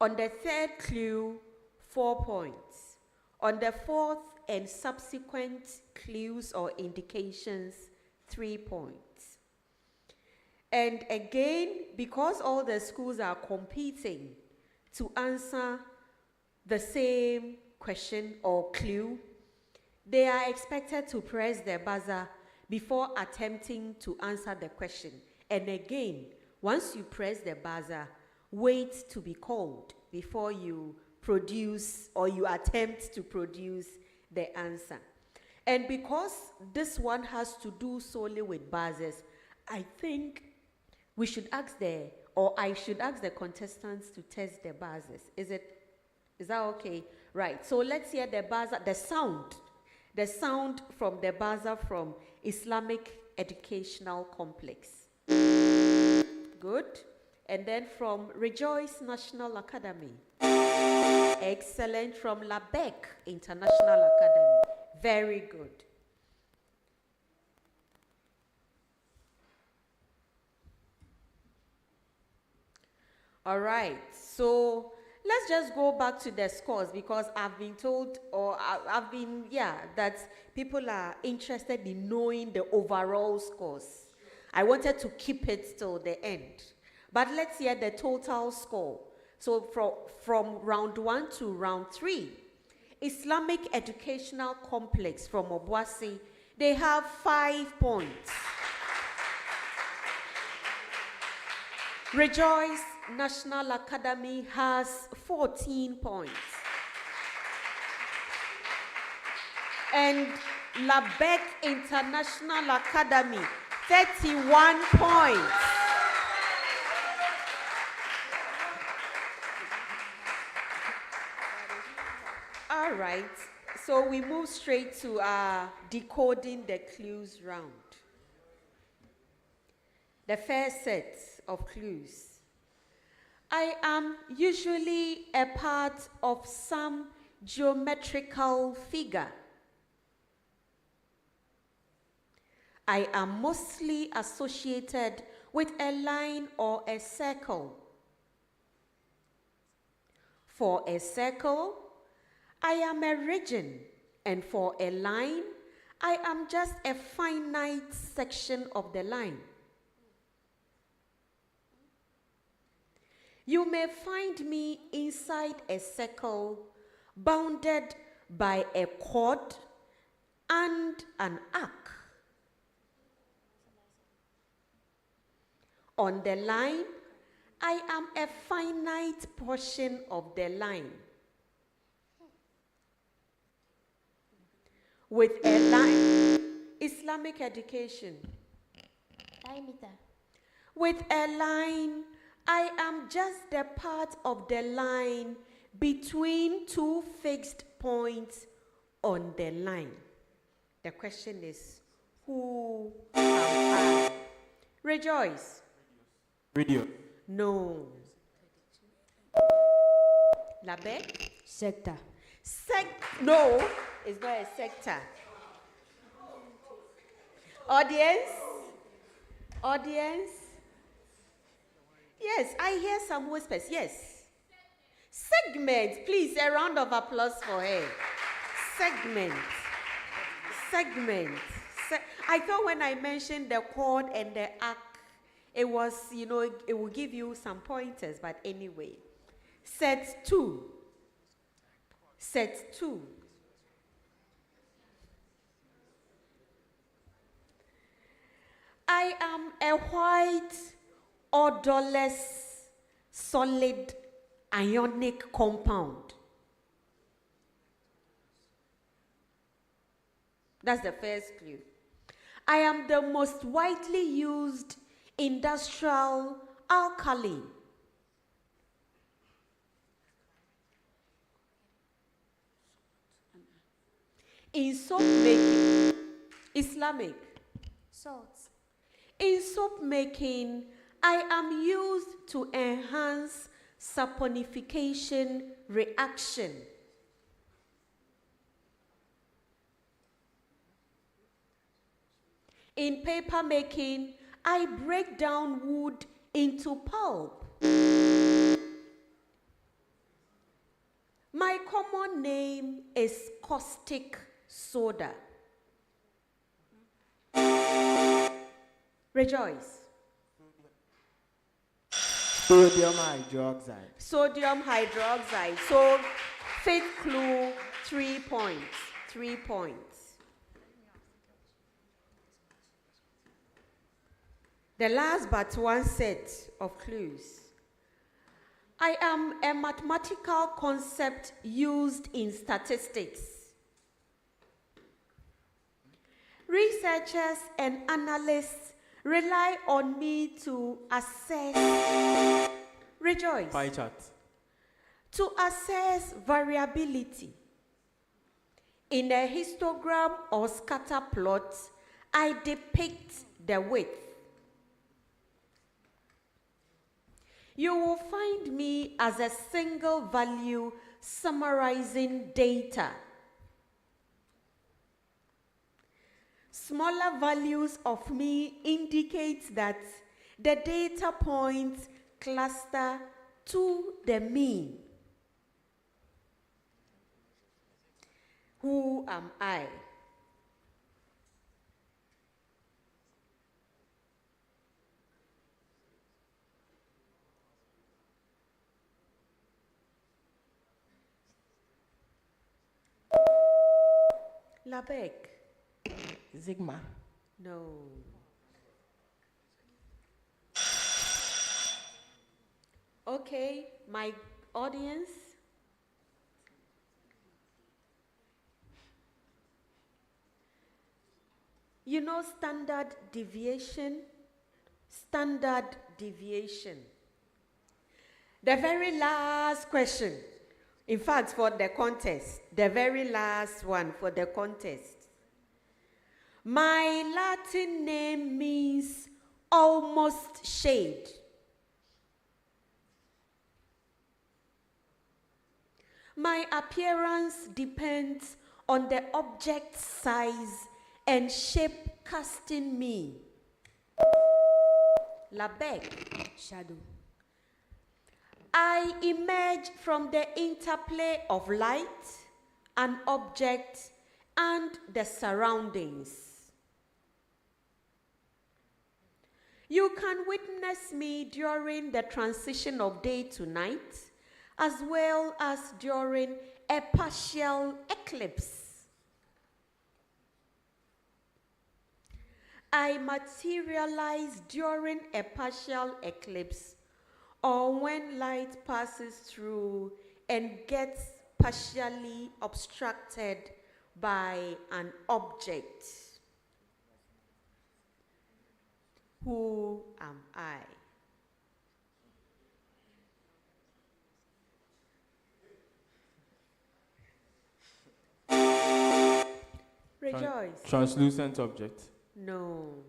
On the third clue, 4 points. On the fourth and subsequent clues or indications, 3 points. And again, because all the schools are competing to answer the same question or clue, they are expected to press the buzzer before attempting to answer the question. And again, once you press the buzzer, wait to be called before you produce or you attempt to produce the answer. And because this one has to do solely with buzzers, I think we should ask the or I should ask the contestants to test their buzzers. Is that okay? Right. So let's hear the buzzer, the sound from the buzzer from Islamic Educational Complex. Good. And then from Rejoice National Academy. Excellent. From LARBEC International Academy. Very good. All right, so let's just go back to the scores, because I've been told, or that people are interested in knowing the overall scores. I wanted to keep it till the end. But let's hear the total score. So from round 1 to round 3, Islamic Educational Complex from OBUASI, they have 5 points. Rejoice National Academy has 14 points. And LARBEC International Academy, 31 points. All right, so we move straight to decoding the clues round. The first set of clues. I am usually a part of some geometrical figure. I am mostly associated with a line or a circle. For a circle, I am a region, and for a line, I am just a finite section of the line. You may find me inside a circle bounded by a chord and an arc. On the line, I am a finite portion of the line. With a line, Islamic education. Diameter. With a line, I am just the part of the line between two fixed points on the line. The question is, who am I? Rejoice. Radio. No. LARBEC? Sector. No, it's not a sector. Audience? Audience? Yes, I hear some whispers. Yes. Segment. Please, a round of applause for her. Segment. Segment. I thought when I mentioned the chord and the arc, it was, it will give you some pointers, but anyway. Set 2. Set 2. I am a white, odorless, solid, ionic compound. That's the first clue. I am the most widely used industrial alkali. In soap making, Islamic. Salt. In soap making, I am used to enhance saponification reaction. In paper making, I break down wood into pulp. My common name is caustic soda. Rejoice. Sodium hydroxide. Sodium hydroxide. So, fifth clue, 3 points. 3 points. The last but one set of clues. I am a mathematical concept used in statistics. Researchers and analysts rely on me to assess, rejoice, Pie chart. to assess variability. In a histogram or scatter plot, I depict the width. You will find me as a single value summarizing data. Smaller values of me indicate that the data points cluster to the mean. Who am I? LARBEC. Sigma. No. Okay, my audience. You know standard deviation? Standard deviation. The very last question, in fact, for the contest, the very last one for the contest. My Latin name means almost shade. My appearance depends on the object size and shape casting me. LARBEC. Shadow. I emerge from the interplay of light, an object, and the surroundings. You can witness me during the transition of day to night, as well as during a partial eclipse. I materialize during a partial eclipse or when light passes through and gets partially obstructed by an object. Who am I? Rejoice. Translucent object. No.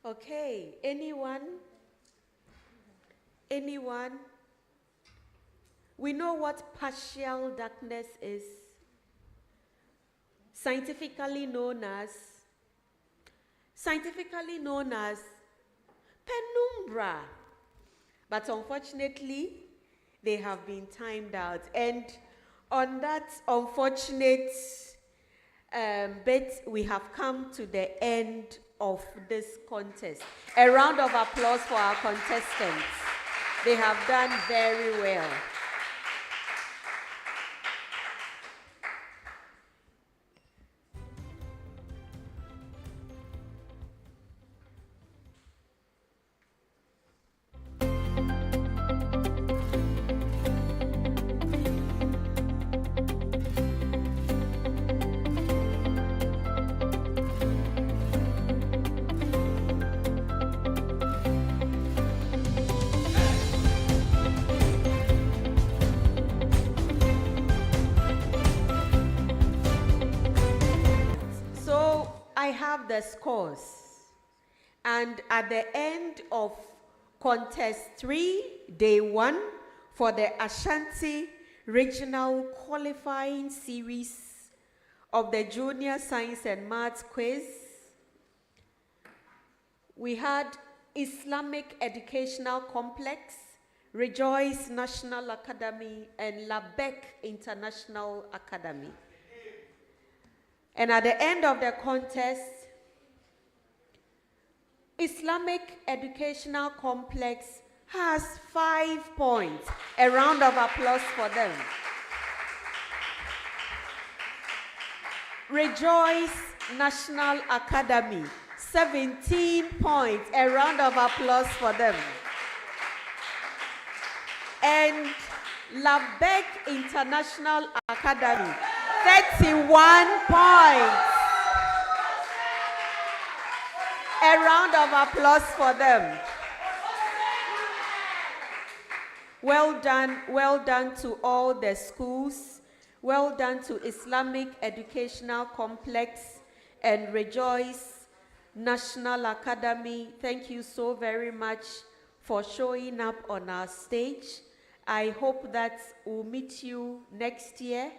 Okay, anyone? Anyone? We know what partial darkness is. Scientifically known as penumbra. But unfortunately, they have been timed out. And on that unfortunate bit, we have come to the end of this contest. A round of applause for our contestants. They have done very well. The scores, and at the end of contest 3, day 1, for the Ashanti regional qualifying series of the Junior Science and Maths quiz, we had Islamic Educational Complex, Rejoice National Academy, and LARBEC International Academy. And at the end of the contest, Islamic Educational Complex has 5 points. A round of applause for them. Rejoice National Academy, 17 points. A round of applause for them. And LARBEC International Academy, 31 points. A round of applause for them. Well done to all the schools. Well done to Islamic Educational Complex and Rejoice National Academy. Thank you so very much for showing up on our stage. I hope that we'll meet you next year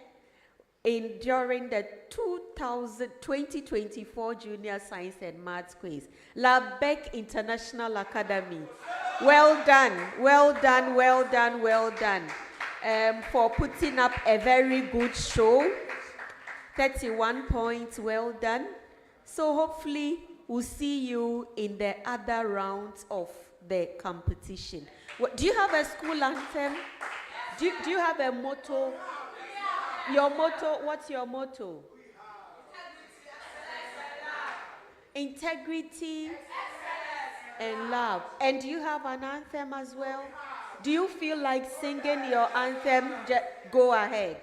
during the 2024 Junior Science and Maths Quiz. LARBEC International Academy. Well done, well done, well done, well done. For putting up a very good show. 31 points, well done. So hopefully we'll see you in the other rounds of the competition. Do you have a school anthem? Do you have a motto? Your motto, what's your motto? Integrity and love. And do you have an anthem as well? Do you feel like singing your anthem? Go ahead.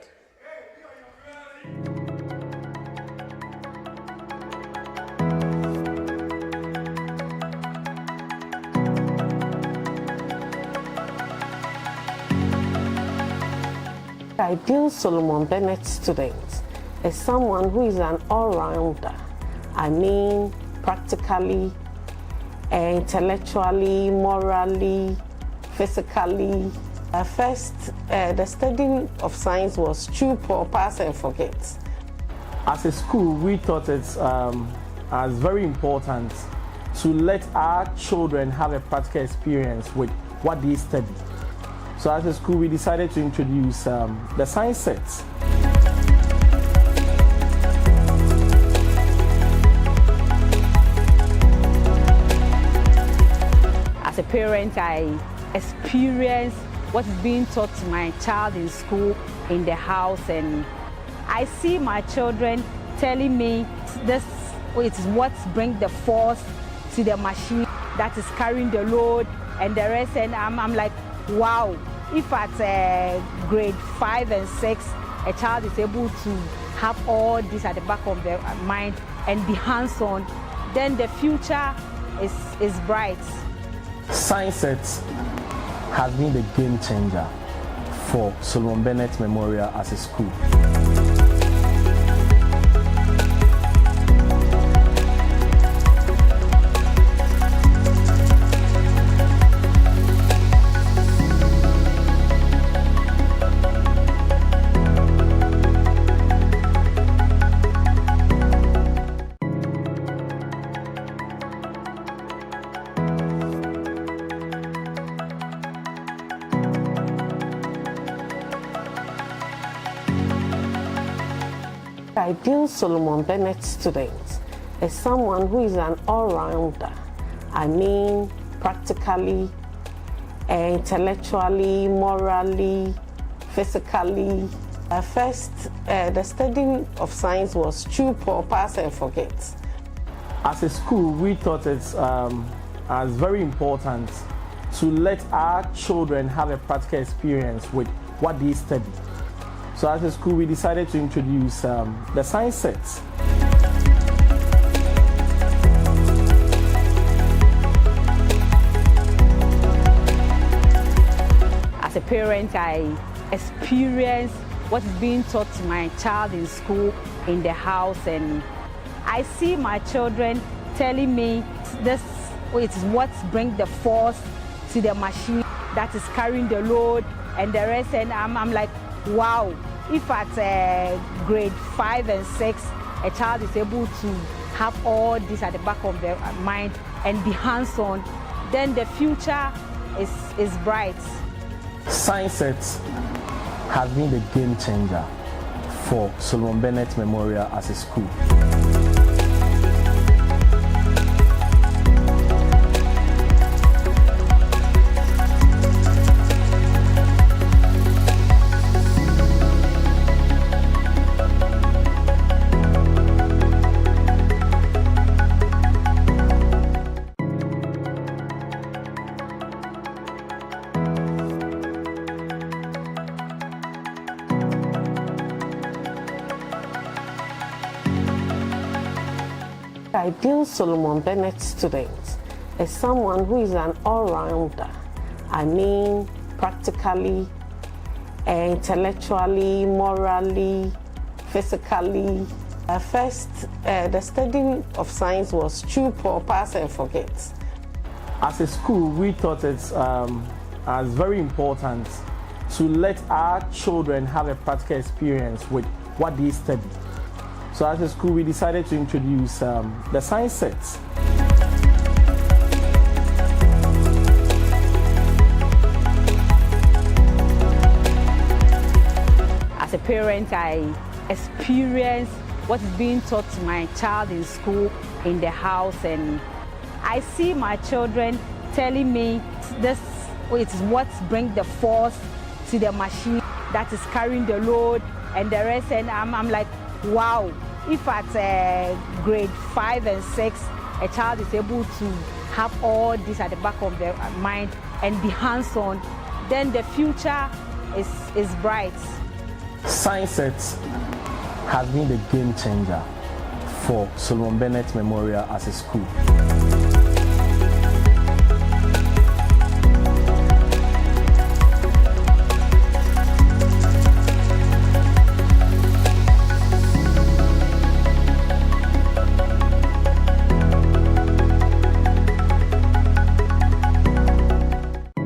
Ideal Solomon Bennett student is someone who is an all-rounder. I mean, practically, intellectually, morally, physically. First, the study of science was chew, pour, pass, and forget. As a school, we thought it's as very important to let our children have a practical experience with what they study. So as a school, we decided to introduce the science sets. As a parent, I experience what is being taught to my child in school, in the house, and I see my children telling me this is what brings the force to the machine that is carrying the load and the rest, and I'm like, wow, if at grade 5 and 6, a child is able to have all this at the back of their mind and be hands-on, then the future is bright. Science Sets has been the game changer for Solomon Bennett Memorial as a school. Ideal Solomon Bennett student is someone who is an all-rounder. I mean, practically, intellectually, morally, physically. First, the study of science was chew, pour, pass, and forget. As a school, we thought it's as very important to let our children have a practical experience with what they study. So as a school, we decided to introduce the science sets. As a parent, I experience what is being taught to my child in school, in the house, and I see my children telling me this is what brings the force to the machine that is carrying the load and the rest, and I'm like, wow, if at grade 5 and 6, a child is able to have all this at the back of their mind and be hands-on, then the future is bright. Science Sets has been the game changer for Solomon Bennett Memorial as a school. ideal Solomon Bennett student is someone who is an all-rounder. I mean, practically, intellectually, morally, physically. First, the study of science was chew, pour, pass and forget. As a school, we thought it's as very important to let our children have a practical experience with what they study. So as a school, we decided to introduce the science sets. As a parent, I experience what is being taught to my child in school, in the house, and I see my children telling me this is what brings the force to the machine that is carrying the load and the rest, and I'm like, wow, if at grade 5 and 6 a child is able to have all this at the back of their mind and be hands-on, then the future is bright. Science sets has been the game changer for Solomon Bennett Memorial as a school.